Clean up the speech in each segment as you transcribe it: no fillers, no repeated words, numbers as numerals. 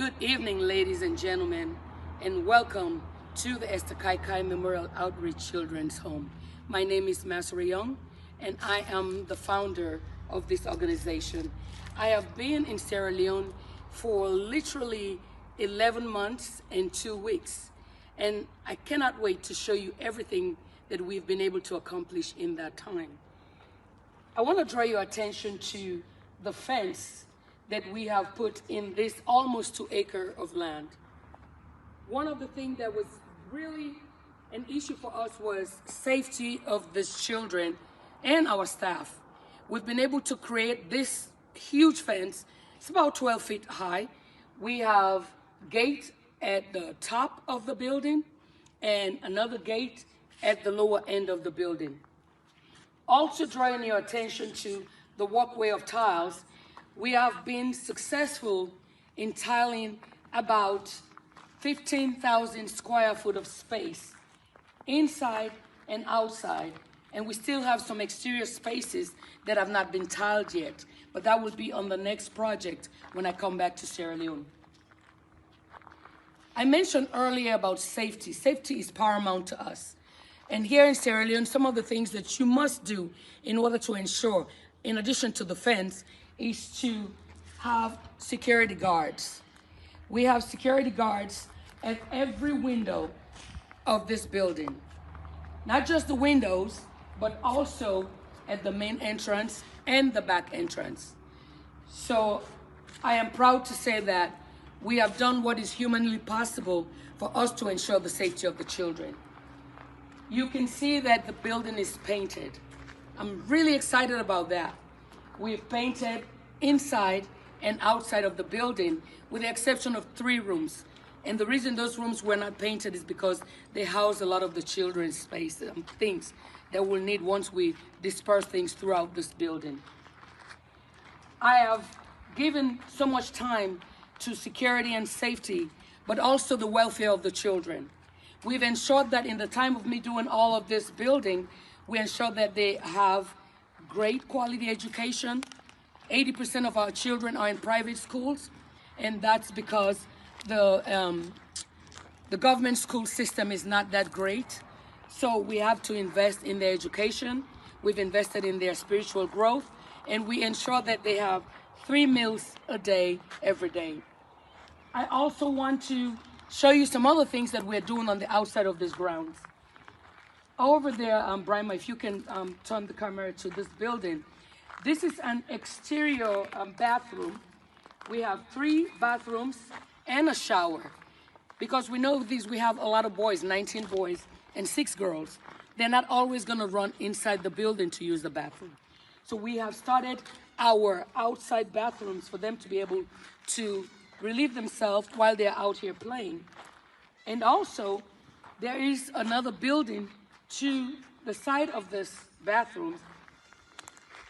Good evening, ladies and gentlemen, and welcome to the Esther Kai Memorial Outreach Children's Home. My name is Masra Young, and I am the founder of this organization. I have been in Sierra Leone for literally 11 months and 2 weeks, and I cannot wait to show you everything that we've been able to accomplish in that time. I want to draw your attention to the fence that we have put in this almost 2 acres of land. One of the things that was really an issue for us was safety of these children and our staff. We've been able to create this huge fence. It's about 12 feet high. We have gate at the top of the building and another gate at the lower end of the building. Also drawing your attention to the walkway of tiles, we have been successful in tiling about 15,000 square foot of space inside and outside, and we still have some exterior spaces that have not been tiled yet, but that will be on the next project when I come back to Sierra Leone. I mentioned earlier about safety. Safety is paramount to us. And here in Sierra Leone, some of the things that you must do in order to ensure, in addition to the fence, is to have security guards. We have security guards at every window of this building. Not just the windows, but also at the main entrance and the back entrance. So I am proud to say that we have done what is humanly possible for us to ensure the safety of the children. You can see that the building is painted. I'm really excited about that. We've painted inside and outside of the building with the exception of 3 rooms. And the reason those rooms were not painted is because they house a lot of the children's space and things that we'll need once we disperse things throughout this building. I have given so much time to security and safety, but also the welfare of the children. We've ensured that in the time of me doing all of this building, we ensure that they have great quality education. 80% of our children are in private schools, and that's because the government school system is not that great. So we have to invest in their education. We've invested in their spiritual growth, and we ensure that they have 3 meals a day, every day. I also want to show you some other things that we're doing on the outside of this grounds. Over there, Brima, if you can turn the camera to this building. This is an exterior bathroom. We have 3 bathrooms and a shower. Because we know we have a lot of boys, 19 boys and 6 girls. They're not always gonna run inside the building to use the bathroom. So we have started our outside bathrooms for them to be able to relieve themselves while they're out here playing. And also, there is another building to the side of this bathroom,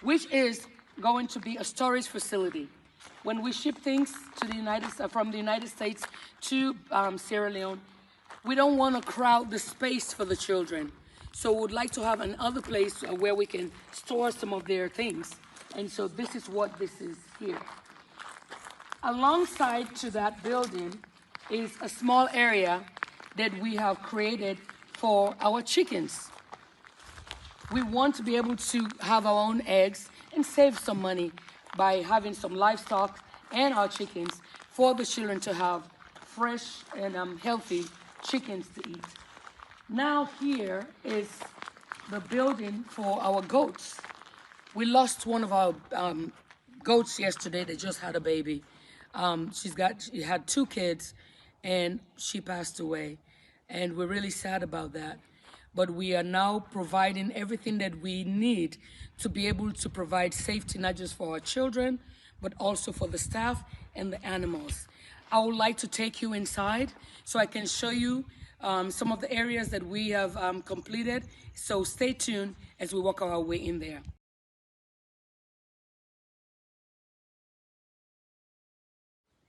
which is going to be a storage facility. When we ship things to from the United States to Sierra Leone, we don't want to crowd the space for the children. So we would like to have another place where we can store some of their things. And so this is what this is here. Alongside to that building is a small area that we have created for our chickens. We want to be able to have our own eggs and save some money by having some livestock and our chickens for the children to have fresh and healthy chickens to eat. Now here is the building for our goats. We lost one of our goats yesterday. They just had a baby. She had 2 kids and she passed away. And we're really sad about that. But we are now providing everything that we need to be able to provide safety, not just for our children, but also for the staff and the animals. I would like to take you inside so I can show you some of the areas that we have completed. So stay tuned as we work our way in there.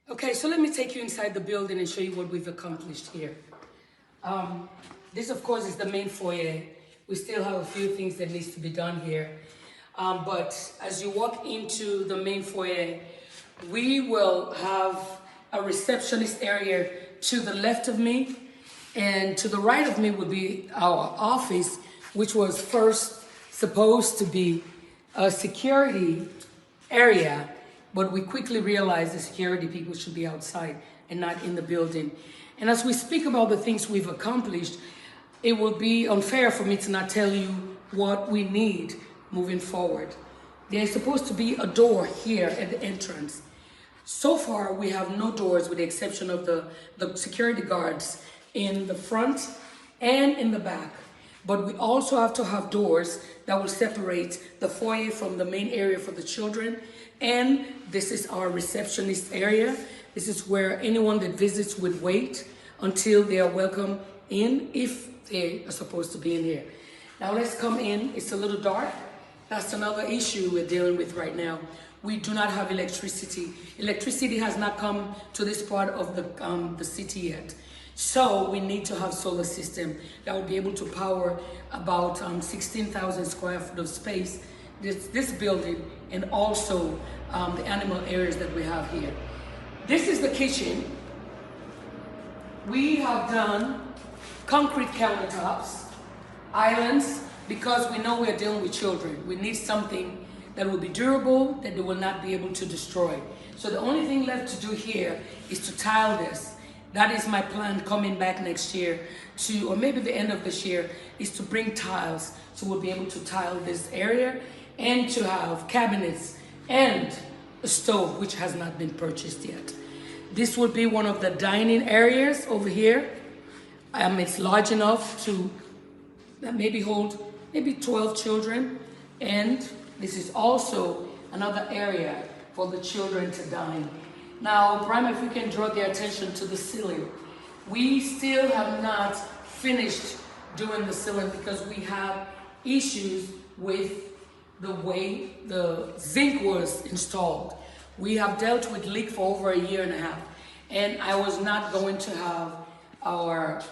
Okay, so let me take you inside the building and show you what we've accomplished here. This, of course, is the main foyer. We still have a few things that needs to be done here. But as you walk into the main foyer, we will have a receptionist area to the left of me, and to the right of me would be our office, which was first supposed to be a security area, but we quickly realized the security people should be outside and not in the building. And as we speak about the things we've accomplished, it will be unfair for me to not tell you what we need moving forward. There's supposed to be a door here at the entrance. So far, we have no doors with the exception of the security guards in the front and in the back. But we also have to have doors that will separate the foyer from the main area for the children. And this is our receptionist area. This is where anyone that visits would wait until they are welcome in, if they are supposed to be in here. Now let's come in. It's a little dark. That's another issue we're dealing with right now. We do not have electricity. Electricity has not come to this part of the city yet. So we need to have solar system that will be able to power about 16,000 square foot of space, this building, and also the animal areas that we have here. This is the kitchen. We have done concrete countertops, islands, because we know we're dealing with children. We need something that will be durable, that they will not be able to destroy. So the only thing left to do here is to tile this. That is my plan coming back next year to, or maybe the end of this year, is to bring tiles. So we'll be able to tile this area and to have cabinets and a stove, which has not been purchased yet. This will be one of the dining areas over here. It's large enough to maybe hold maybe 12 children. And this is also another area for the children to dine. Now, Prime, if we can draw their attention to the ceiling. We still have not finished doing the ceiling because we have issues with the way the zinc was installed. We have dealt with leak for over a year and a half, and I was not going to have our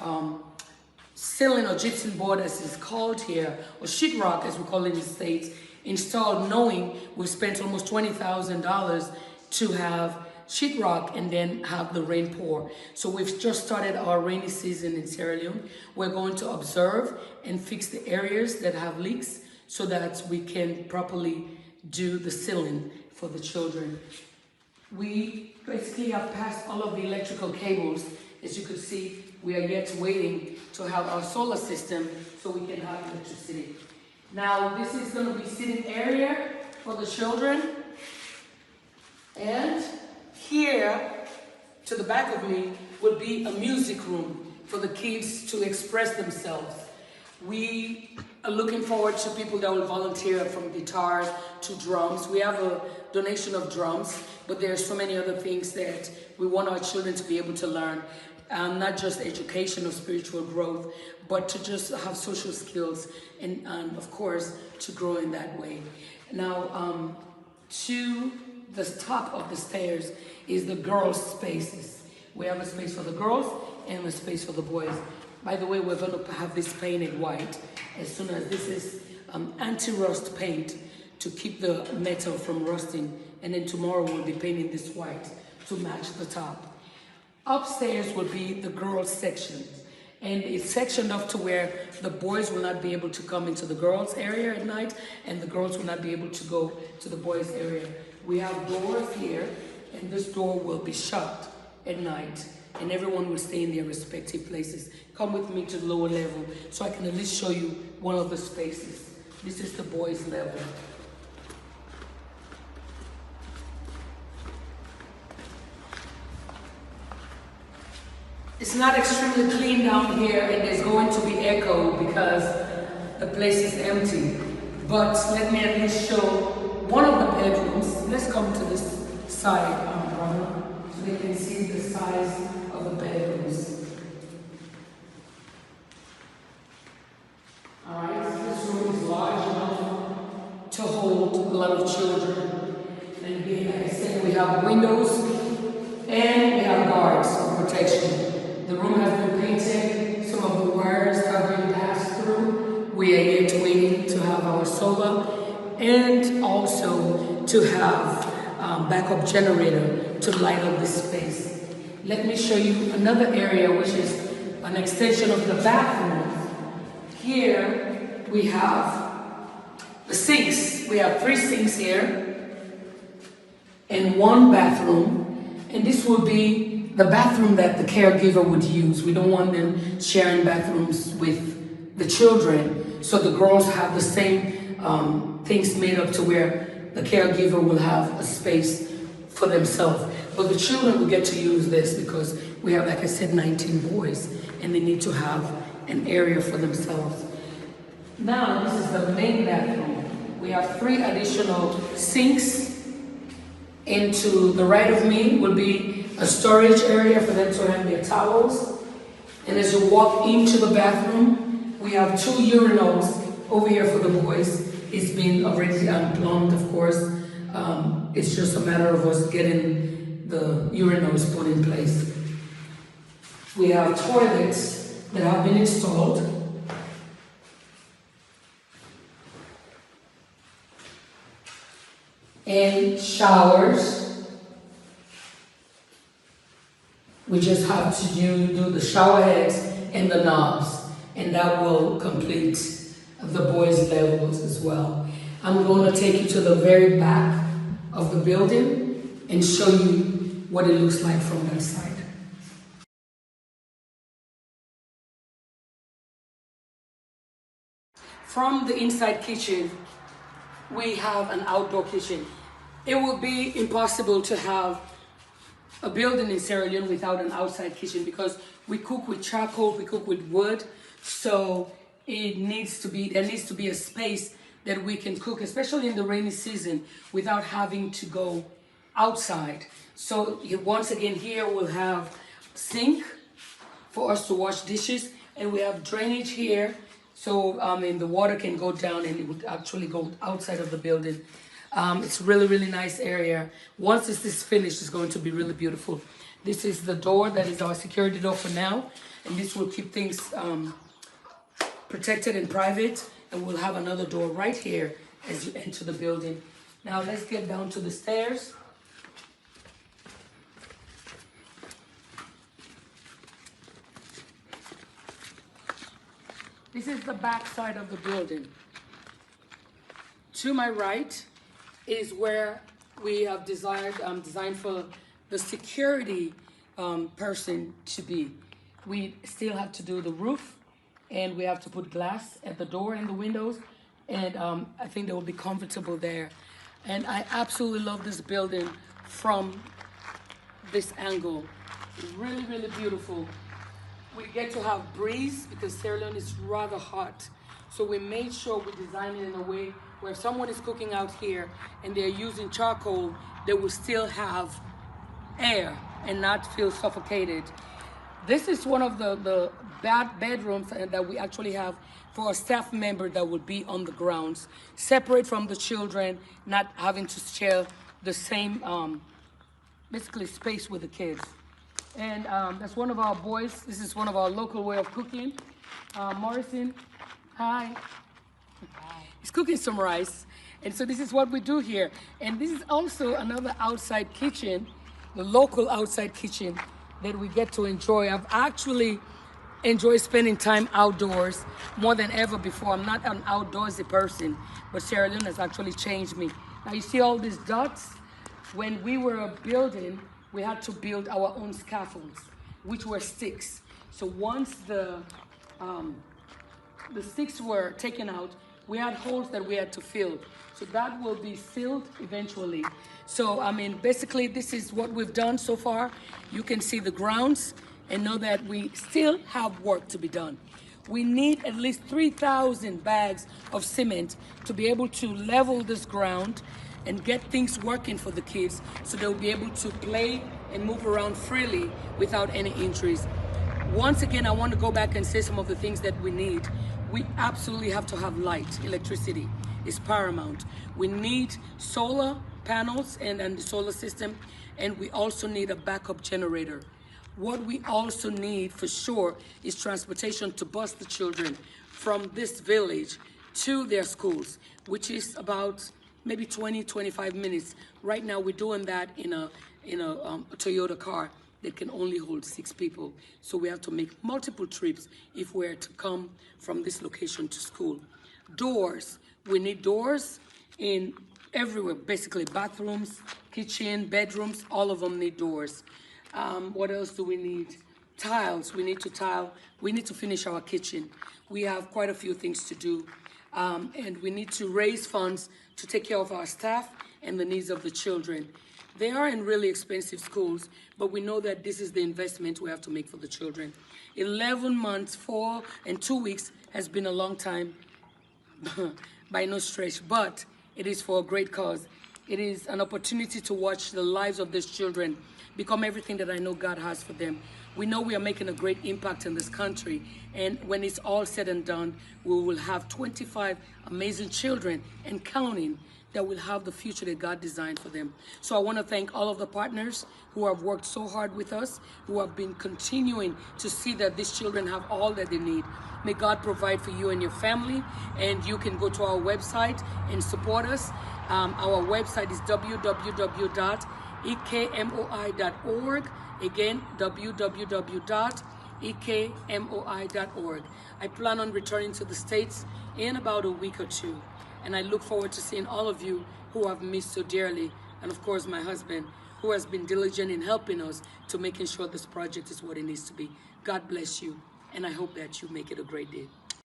ceiling or gypsum board, as it's called here, or sheetrock as we call it in the States, installed, knowing we've spent almost $20,000 to have sheetrock and then have the rain pour. So we've just started our rainy season in Sierra Leone. We're going to observe and fix the areas that have leaks so that we can properly do the ceiling for the children. We basically have passed all of the electrical cables. As you can see, we are yet waiting to have our solar system so we can have electricity. Now, this is going to be sitting area for the children. And here, to the back of me, would be a music room for the kids to express themselves. We are looking forward to people that will volunteer from guitars to drums. We have a donation of drums, but there are so many other things that we want our children to be able to learn. Not just education or spiritual growth, but to just have social skills and of course, to grow in that way. Now, to the top of the stairs is the girls' spaces. We have a space for the girls and a space for the boys. By the way, we're going to have this painted white as soon as this is anti-rust paint to keep the metal from rusting. And then tomorrow we'll be painting this white to match the top. Upstairs will be the girls' section. And it's sectioned off to where the boys will not be able to come into the girls' area at night and the girls will not be able to go to the boys' area. We have doors here, and this door will be shut at night, and everyone will stay in their respective places. Come with me to the lower level so I can at least show you one of the spaces. This is the boys' level. It's not extremely clean down here, and there's going to be echo because the place is empty. But let me at least show one of the bedrooms. Let's come to this side, so they can see the size of the bedrooms. All right, this room is large enough to hold a lot of children. And again, like I said, we have windows and we have guards for protection. The room has been painted. Some of the wires have been passed through. We are yet waiting to have our solar and also to have backup generator to light up this space. let me show you another area which is an extension of the bathroom. Here we have the sinks. We have 3 sinks here and 1 bathroom. And this will be the bathroom that the caregiver would use. We don't want them sharing bathrooms with the children. So the girls have the same things made up to where the caregiver will have a space for themselves. But the children will get to use this because we have, like I said, 19 boys, and they need to have an area for themselves. Now, this is the main bathroom. We have 3 additional sinks. And to the right of me will be a storage area for them to hang their towels. And as you walk into the bathroom, we have 2 urinals over here for the boys. It's been already unplumbed, of course. It's just a matter of us getting the urinals put in place. We have toilets that have been installed. And showers. We just have to do the shower heads and the knobs, and that will complete the boys' levels as well. I'm going to take you to the very back of the building and show you what it looks like from that side. From the inside kitchen, we have an outdoor kitchen. It would be impossible to have a building in Sierra Leone without an outside kitchen because we cook with charcoal, we cook with wood, so there needs to be a space that we can cook, especially in the rainy season, without having to go outside. So once again, here we'll have sink for us to wash dishes, and we have drainage here, so the water can go down and it would actually go outside of the building. It's really, really nice area. Once this is finished, it's going to be really beautiful. This is the door that is our security door for now, and this will keep things protected and private, and we'll have another door right here as you enter the building. Now let's get down to the stairs. This is the back side of the building. To my right is where we have designed for the security person to be. We still have to do the roof, and we have to put glass at the door and the windows, and I think they will be comfortable there. And I absolutely love this building from this angle. Really, really beautiful. We get to have breeze because Sierra Leone is rather hot. So we made sure we designed it in a way where if someone is cooking out here and they're using charcoal, they will still have air and not feel suffocated. This is one of the bedrooms that we actually have for a staff member that would be on the grounds, separate from the children, not having to share the same, basically, space with the kids. And that's one of our boys. This is one of our local way of cooking. Morrison, hi. He's cooking some rice. And so this is what we do here. And this is also another outside kitchen, the local outside kitchen that we get to enjoy. I've actually enjoyed spending time outdoors more than ever before. I'm not an outdoorsy person, but Sierra Leone has actually changed me. Now you see all these dots? When we were building, we had to build our own scaffolds, which were sticks. So once the sticks were taken out, we had holes that we had to fill. So that will be filled eventually. So, basically, this is what we've done so far. You can see the grounds and know that we still have work to be done. We need at least 3,000 bags of cement to be able to level this ground and get things working for the kids so they'll be able to play and move around freely without any injuries. Once again, I want to go back and say some of the things that we need. We absolutely have to have light. Electricity is paramount. We need solar panels and the solar system, and we also need a backup generator. What we also need for sure is transportation to bus the children from this village to their schools, which is about maybe 20, 25 minutes. Right now we're doing that in a Toyota car. that can only hold 6 people. So we have to make multiple trips if we're to come from this location to school. Doors, we need doors in everywhere, basically bathrooms, kitchen, bedrooms, all of them need doors. What else do we need? Tiles, we need to tile, we need to finish our kitchen. We have quite a few things to do. And we need to raise funds to take care of our staff and the needs of the children. They are in really expensive schools, but we know that this is the investment we have to make for the children. 11 months, 4 and 2 weeks has been a long time by no stretch, but it is for a great cause. It is an opportunity to watch the lives of these children become everything that I know God has for them. We know we are making a great impact in this country, and when it's all said and done, we will have 25 amazing children and counting that will have the future that God designed for them. So I want to thank all of the partners who have worked so hard with us, who have been continuing to see that these children have all that they need. May God provide for you and your family, and you can go to our website and support us. Our website is www.ekmoi.org. Again, www.ekmoi.org. I plan on returning to the States in about a week or 2. And I look forward to seeing all of you who I've missed so dearly. And of course, my husband, who has been diligent in helping us to making sure this project is what it needs to be. God bless you. And I hope that you make it a great day.